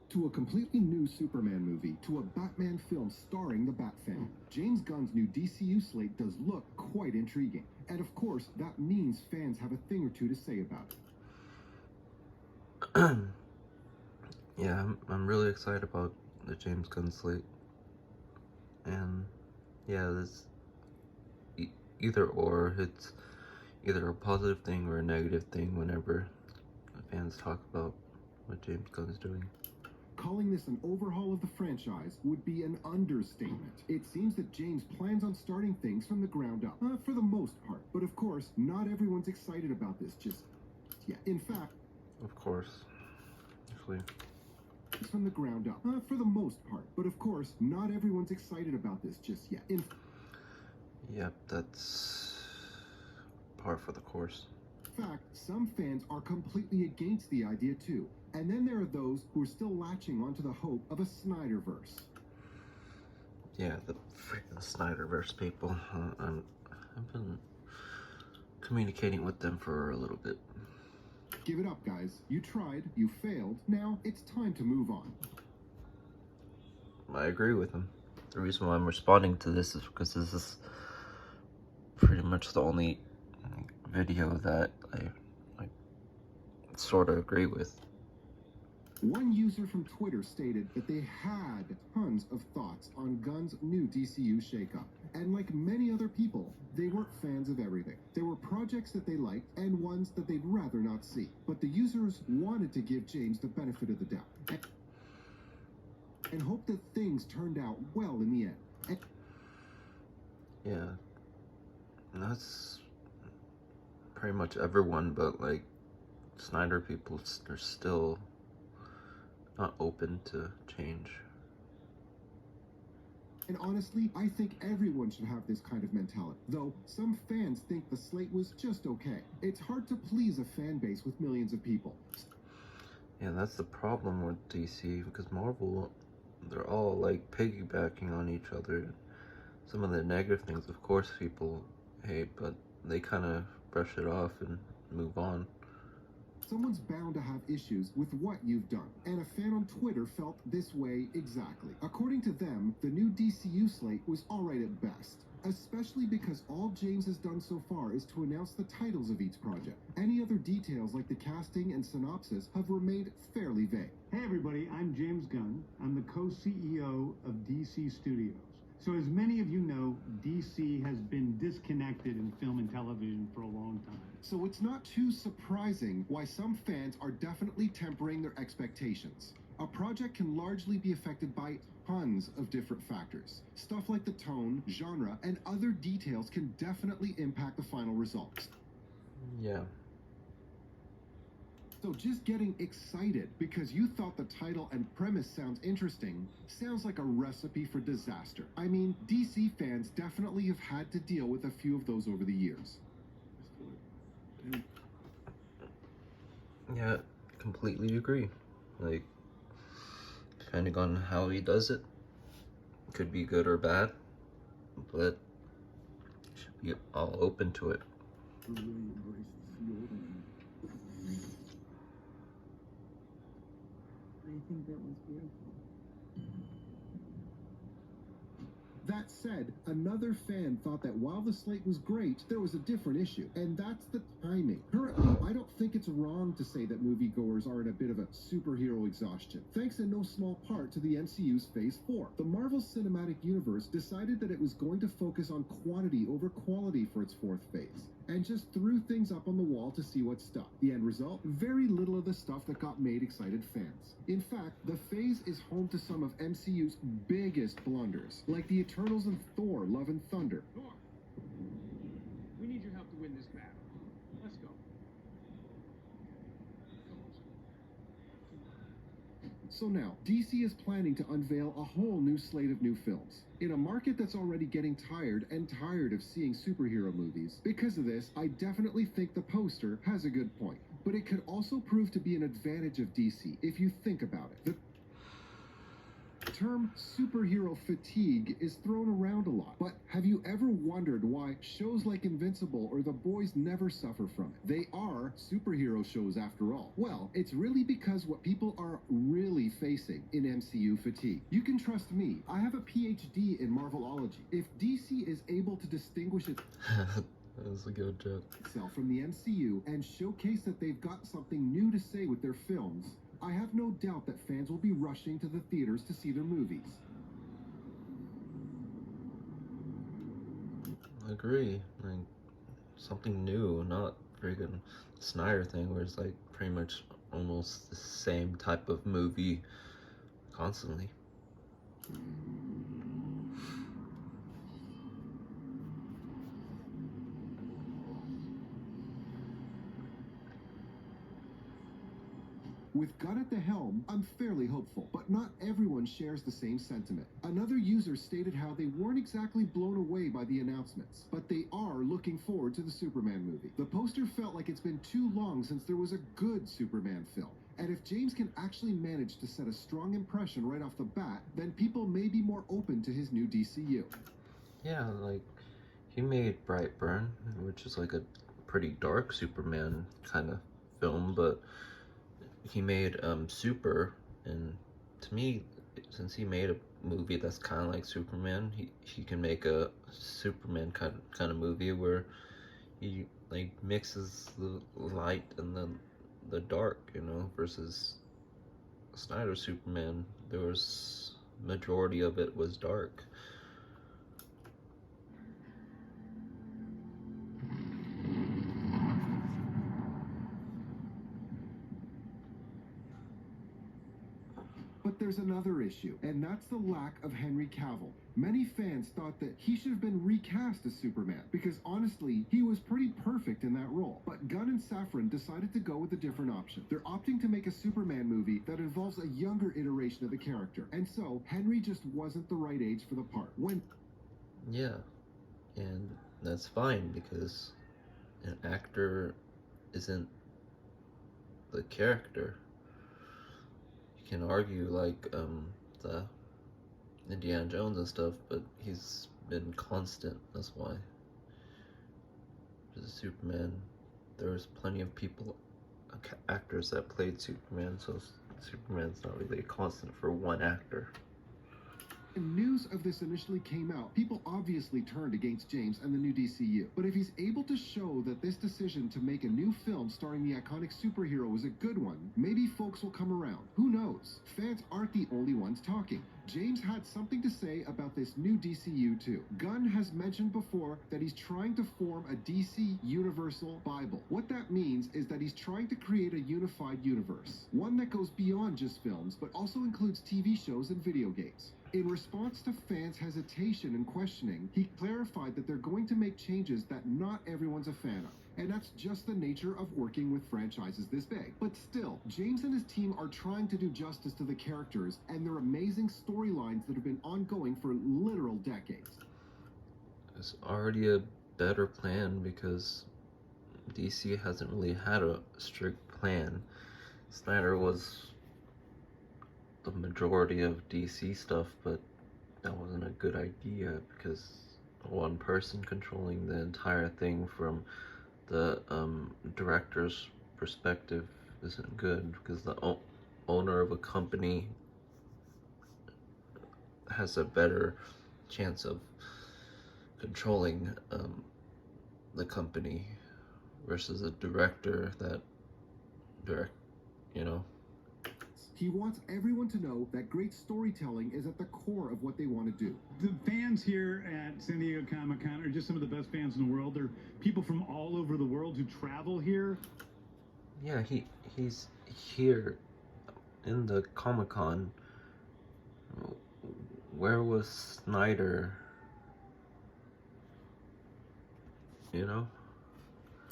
To a completely new Superman movie, to a Batman film starring the Bat-Fan, James Gunn's new DCU slate does look quite intriguing. And of course, that means fans have a thing or two to say about it. Yeah, I'm really excited about the James Gunn slate. And yeah, this either or, it's either a positive thing or a negative thing whenever fans talk about what James Gunn is doing. Calling this an overhaul of the franchise would be an understatement. It seems that James plans on starting things from the ground up, for the most part. But of course, not everyone's excited about this just yet. In fact, of course, actually, from the ground up, for the most part. But of course, not everyone's excited about this just yet. Yep, that's par for the course. In fact, some fans are completely against the idea too. And then there are those who are still latching onto the hope of a Snyderverse. Yeah, the freaking Snyderverse people. I've been communicating with them for a little bit. Give it up, guys. You tried, you failed. Now it's time to move on. I agree with them. The reason why I'm responding to this is because this is pretty much the only video that I sort of agree with. One user from Twitter stated that they had tons of thoughts on Gunn's new DCU shakeup. And like many other people, they weren't fans of everything. There were projects that they liked and ones that they'd rather not see. But the users wanted to give James the benefit of the doubt and hope that things turned out well in the end. Yeah, and that's pretty much everyone, but like Snyder people are still not open to change. And honestly, I think everyone should have this kind of mentality. Though some fans think the slate was just okay. It's hard to please a fan base with millions of people. Yeah, that's the problem with DC, because Marvel, they're all like piggybacking on each other. Some of the negative things, of course, people hate, but they kind of brush it off and move on. Someone's bound to have issues with what you've done, and a fan on Twitter felt this way exactly. According to them, the new DCU slate was alright at best, especially because all James has done so far is to announce the titles of each project. Any other details like the casting and synopsis have remained fairly vague. Hey everybody, I'm James Gunn. I'm the co-CEO of DC Studios. So as many of you know, DC has been disconnected in film and television for a long time. So it's not too surprising why some fans are definitely tempering their expectations. A project can largely be affected by tons of different factors. Stuff like the tone, genre, and other details can definitely impact the final results. Yeah. So just getting excited because you thought the title and premise sounds interesting sounds like a recipe for disaster. I mean, DC fans definitely have had to deal with a few of those over the years. Yeah, completely agree. Like, depending on how he does it, could be good or bad, but should be all open to it. I think that was beautiful. That said, another fan thought that while the slate was great, there was a different issue, and that's the timing. Currently, I don't think it's wrong to say that moviegoers are in a bit of a superhero exhaustion, thanks in no small part to the MCU's Phase 4. The Marvel Cinematic Universe decided that it was going to focus on quantity over quality for its fourth phase, and just threw things up on the wall to see what stuck. The end result? Very little of the stuff that got made excited fans. In fact, the phase is home to some of MCU's biggest blunders, like the Eternals and Thor: Love and Thunder. Thor, we need your help to win this battle. Let's go. So now, DC is planning to unveil a whole new slate of new films. In a market that's already getting tired of seeing superhero movies. Because of this, I definitely think the poster has a good point. But it could also prove to be an advantage of DC if you think about it. The term superhero fatigue is thrown around a lot, but have you ever wondered why shows like Invincible or The Boys never suffer from it? They are superhero shows after all. Well, it's really because what people are really facing in MCU fatigue. You can trust me, I have a PhD in Marvelology. If DC is able to distinguish That was a good joke. itself from the MCU and showcase that they've got something new to say with their films, I have no doubt that fans will be rushing to the theaters to see their movies. I agree. Like, something new, not friggin' Snyder thing where it's like pretty much almost the same type of movie constantly. With Gunn at the helm, I'm fairly hopeful, but not everyone shares the same sentiment. Another user stated how they weren't exactly blown away by the announcements, but they are looking forward to the Superman movie. The poster felt like it's been too long since there was a good Superman film. And if James can actually manage to set a strong impression right off the bat, then people may be more open to his new DCU. Yeah, like, he made Brightburn, which is like a pretty dark Superman kind of film, but he made Super, and to me, since he made a movie that's kind of like Superman, he can make a Superman kind of movie where he like mixes the light and the dark, you know, versus Snyder Superman. There was majority of it was dark. But there's another issue, and that's the lack of Henry Cavill. Many fans thought that he should have been recast as Superman, because honestly, he was pretty perfect in that role. But Gunn and Safran decided to go with a different option. They're opting to make a Superman movie that involves a younger iteration of the character, and so Henry just wasn't the right age for the part. Yeah, and that's fine because an actor isn't the character. You can argue like the Indiana Jones and stuff, but he's been constant. That's why. For the Superman, there was plenty of people, actors that played Superman, so Superman's not really a constant for one actor. When news of this initially came out, people obviously turned against James and the new DCU. But if he's able to show that this decision to make a new film starring the iconic superhero is a good one, maybe folks will come around. Who knows? Fans aren't the only ones talking. James had something to say about this new DCU too. Gunn has mentioned before that he's trying to form a DC Universal Bible. What that means is that he's trying to create a unified universe, one that goes beyond just films, but also includes TV shows and video games. In response to fans' hesitation and questioning, he clarified that they're going to make changes that not everyone's a fan of. And that's just the nature of working with franchises this big. But still, James and his team are trying to do justice to the characters and their amazing storylines that have been ongoing for literal decades. It's already a better plan because DC hasn't really had a strict plan. Snyder was the majority of DC stuff, but that wasn't a good idea because one person controlling the entire thing from the director's perspective isn't good, because the owner of a company has a better chance of controlling the company versus a director that you know. He wants everyone to know that great storytelling is at the core of what they want to do. The fans here at San Diego Comic-Con are just some of the best fans in the world. They're people from all over the world who travel here. Yeah, he's here in the Comic-Con. Where was Snyder? You know?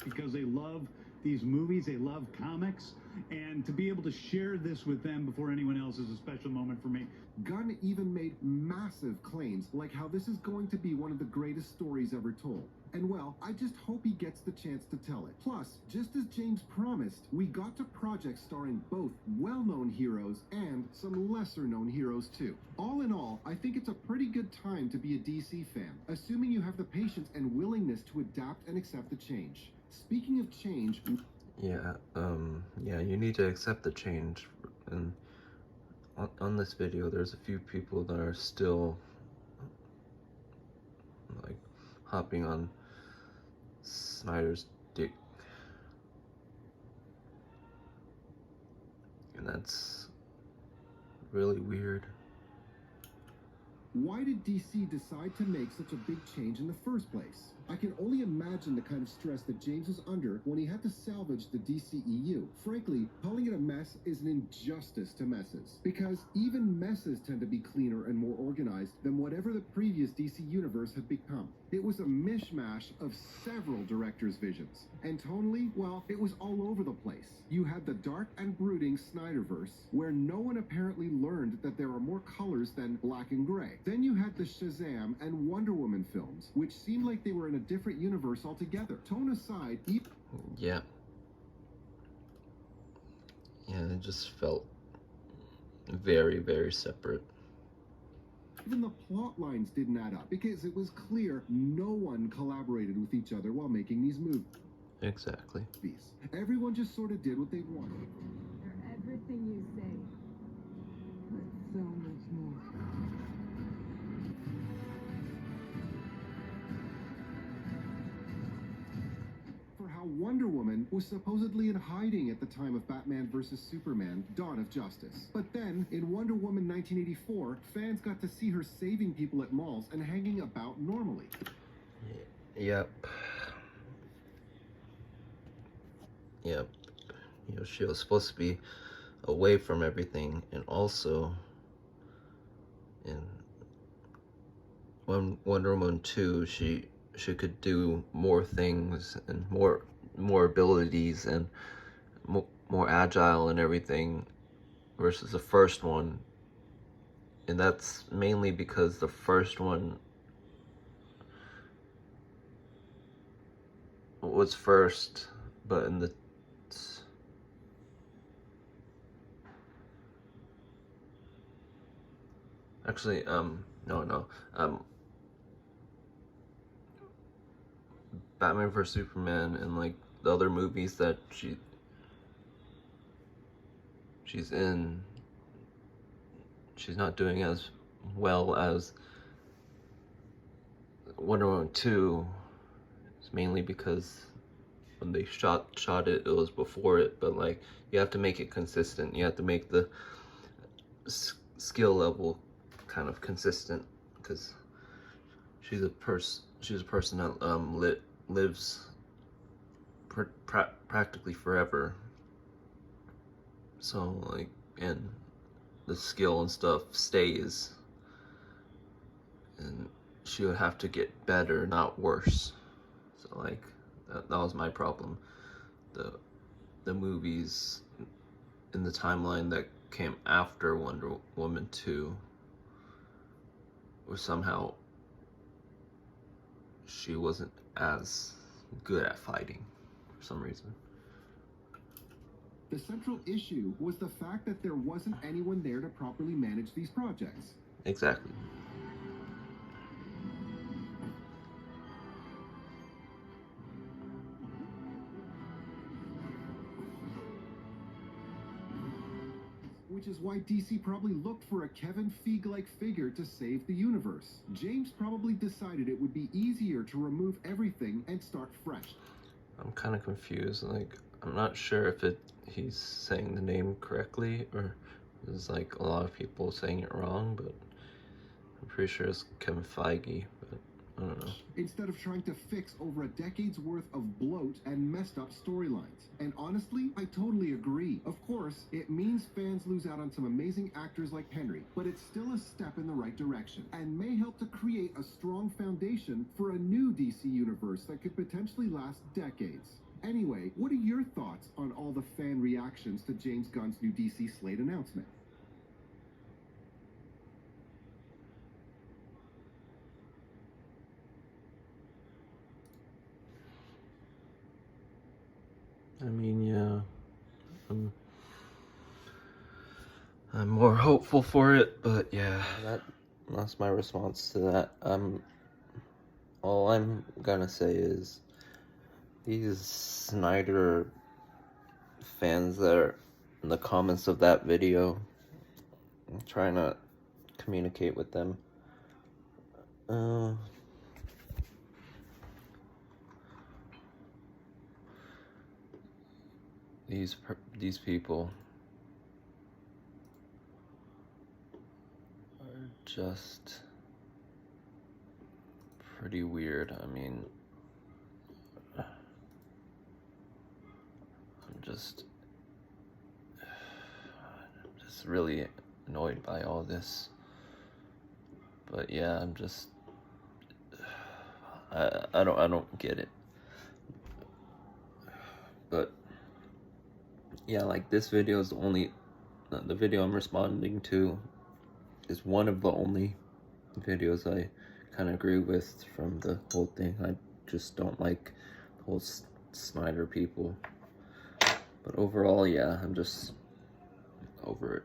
Because they love these movies. They love comics. And to be able to share this with them before anyone else is a special moment for me. Gunn even made massive claims, like how this is going to be one of the greatest stories ever told. And well, I just hope he gets the chance to tell it. Plus, just as James promised, we got to projects starring both well-known heroes and some lesser-known heroes too. All in all, I think it's a pretty good time to be a DC fan, assuming you have the patience and willingness to adapt and accept the change. Speaking of change... Yeah, you need to accept the change. And on this video, there's a few people that are still like hopping on Snyder's dick, and that's really weird. Why did DC decide to make such a big change in the first place? I can only imagine the kind of stress that James was under when he had to salvage the DCEU. Frankly, calling it a mess is an injustice to messes, because even messes tend to be cleaner and more organized than whatever the previous DC universe had become. It was a mishmash of several directors' visions, and tonally, well, it was all over the place. You had the dark and brooding Snyderverse, where no one apparently learned that there are more colors than black and gray. Then you had the Shazam and Wonder Woman films, which seemed like they were in a different universe altogether. Tone aside, Yeah, it just felt very, very separate. even the plot lines didn't add up, because it was clear no one collaborated with each other while making these movies. Exactly. Everyone just sort of did what they wanted. They're everything you say, but so much more. For how Wonder Woman was supposedly in hiding at the time of Batman vs. Superman, Dawn of Justice. But then, in Wonder Woman 1984, fans got to see her saving people at malls and hanging about normally. Yep. She was supposed to be away from everything, and also in Wonder Woman 2, she could do more things and more abilities and more agile and everything versus the first one. And that's mainly because the first one was first, but in the actually, no. Batman vs Superman and like the other movies that she's in, she's not doing as well as Wonder Woman 2. It's mainly because when they shot it, it was before it, but like you have to make it consistent. You have to make the skill level kind of consistent, because she's a person that lives practically forever. So like, and the skill and stuff stays, and she would have to get better, not worse. So like that was my problem. The movies in the timeline that came after Wonder Woman 2 were somehow, she wasn't as good at fighting for some reason. The central issue was the fact that there wasn't anyone there to properly manage these projects. Exactly. Which is why DC probably looked for a Kevin Feige-like figure to save the universe. James probably decided it would be easier to remove everything and start fresh. I'm kind of confused. Like, I'm not sure if he's saying the name correctly, or there's like a lot of people saying it wrong, but I'm pretty sure it's Kevin Feige, but I don't know. Instead of trying to fix over a decade's worth of bloat and messed up storylines. And honestly, I totally agree. Of course, it means fans lose out on some amazing actors like Henry, but it's still a step in the right direction, and may help to create a strong foundation for a new DC universe that could potentially last decades. Anyway, what are your thoughts on all the fan reactions to James Gunn's new DC Slate announcement? I mean, yeah, I'm more hopeful for it, but yeah, that's my response to that. All I'm gonna say is these Snyder fans that are in the comments of that video, I'm trying to communicate with them. These people are just pretty weird. I mean, I'm just really annoyed by all this. But yeah, I'm just I don't get it. But yeah, like this video is the video I'm responding to is one of the only videos I kind of agree with from the whole thing. I just don't like the whole Snyder people. But overall, yeah, I'm just over it.